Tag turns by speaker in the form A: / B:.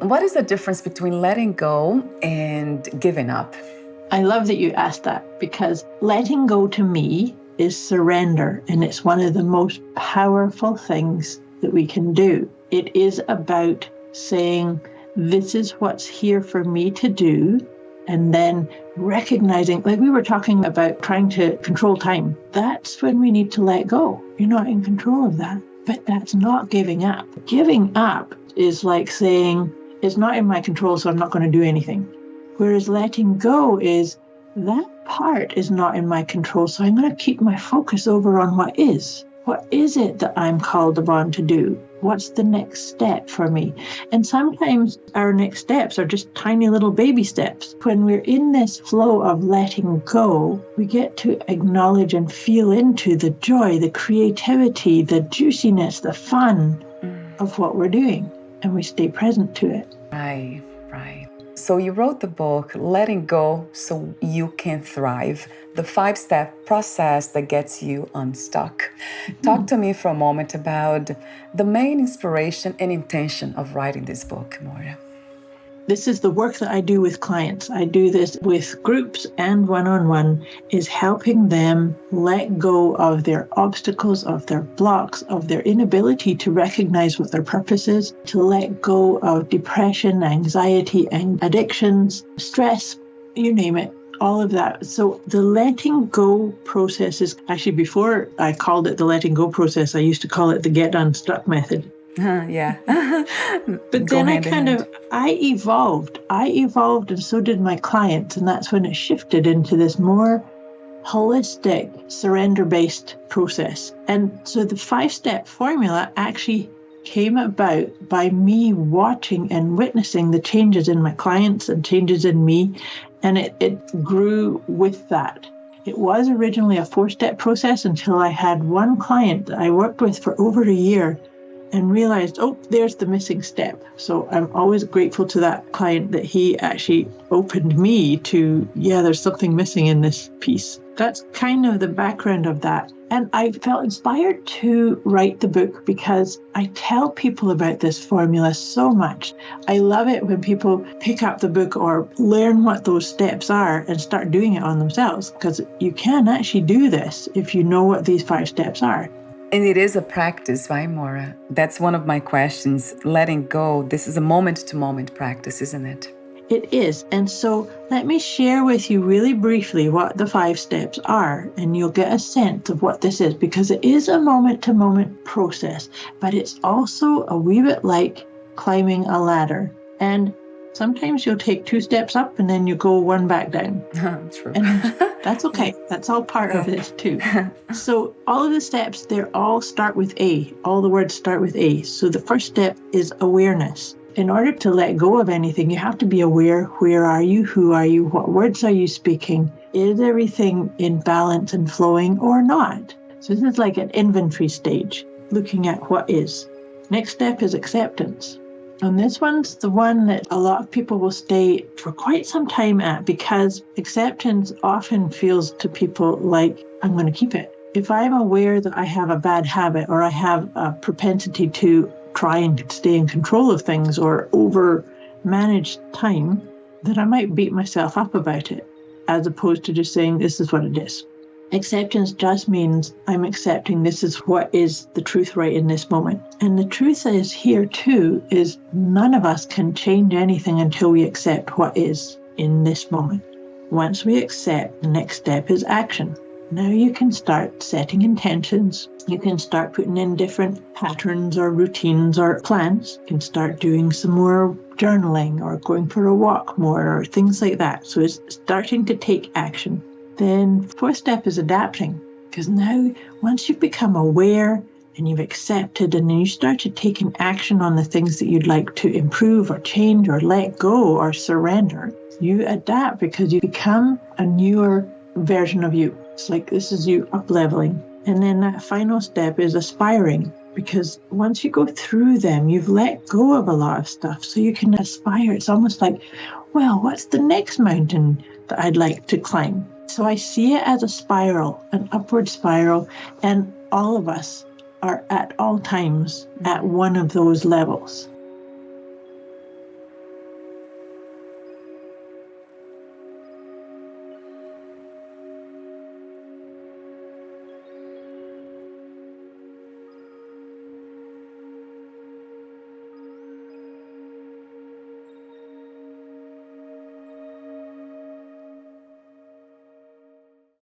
A: What is the difference between letting go and giving up?
B: I love that you asked that, because letting go to me is surrender, and it's one of the most powerful things that we can do. It is about saying, this is what's here for me to do, and then recognizing, like we were talking about trying to control time. That's when we need to let go. You're not in control of that, but that's not giving up. Giving up is like saying, it's not in my control, so I'm not going to do anything. Whereas letting go is, that part is not in my control, so I'm going to keep my focus over on what is. What is it that I'm called upon to do? What's the next step for me? And sometimes our next steps are just tiny little baby steps. When we're in this flow of letting go, we get to acknowledge and feel into the joy, the creativity, the juiciness, the fun of what we're doing. And we stay present to it.
A: Right. So you wrote the book, Letting Go So You Can Thrive, the 5-step process that gets you unstuck. Talk to me for a moment about the main inspiration and intention of writing this book, Moira.
B: This is the work that I do with clients. I do this with groups and one-on-one, is helping them let go of their obstacles, of their blocks, of their inability to recognize what their purpose is, to let go of depression, anxiety, and addictions, stress, you name it, all of that. So the letting go process is actually, before I called it the letting go process, I used to call it the get unstuck method.
A: Yeah.
B: But then I evolved, and so did my clients. And that's when it shifted into this more holistic, surrender-based process. And so the 5-step formula actually came about by me watching and witnessing the changes in my clients and changes in me. And it grew with that. It was originally a 4-step process until I had one client that I worked with for over a year and realized, there's the missing step. So I'm always grateful to that client that he actually opened me to, there's something missing in this piece. That's kind of the background of that. And I felt inspired to write the book because I tell people about this formula so much. I love it when people pick up the book or learn what those steps are and start doing it on themselves, because you can actually do this if you know what these 5 steps are.
A: And it is a practice, right, Moira? That's one of my questions. Letting go, this is a moment-to-moment practice, isn't it?
B: It is. And so let me share with you really briefly what the 5 steps are, and you'll get a sense of what this is, because it is a moment-to-moment process, but it's also a wee bit like climbing a ladder. And sometimes you'll take 2 steps up and then you go 1 back down.
A: True.
B: And that's okay. That's all part of this too. So all of the steps, they all start with A. All the words start with A. So the first step is awareness. In order to let go of anything, you have to be aware. Where are you? Who are you? What words are you speaking? Is everything in balance and flowing or not? So this is like an inventory stage, looking at what is. Next step is acceptance. And this one's the one that a lot of people will stay for quite some time at, because acceptance often feels to people like, I'm going to keep it. If I'm aware that I have a bad habit, or I have a propensity to try and stay in control of things or over manage time, then I might beat myself up about it, as opposed to just saying, this is what it is. Acceptance just means I'm accepting this is what is the truth right in this moment. And the truth is here too, is none of us can change anything until we accept what is in this moment. Once we accept, the next step is action. Now you can start setting intentions. You can start putting in different patterns or routines or plans. You can start doing some more journaling or going for a walk more or things like that. So it's starting to take action. Then 4th step is adapting, because now once you've become aware and you've accepted, and then you started taking action on the things that you'd like to improve or change or let go or surrender, you adapt because you become a newer version of you. It's like this is you up-leveling. And then that final step is aspiring, because once you go through them, you've let go of a lot of stuff, so you can aspire. It's almost like, well, what's the next mountain that I'd like to climb? So I see it as a spiral, an upward spiral, and all of us are at all times at one of those levels.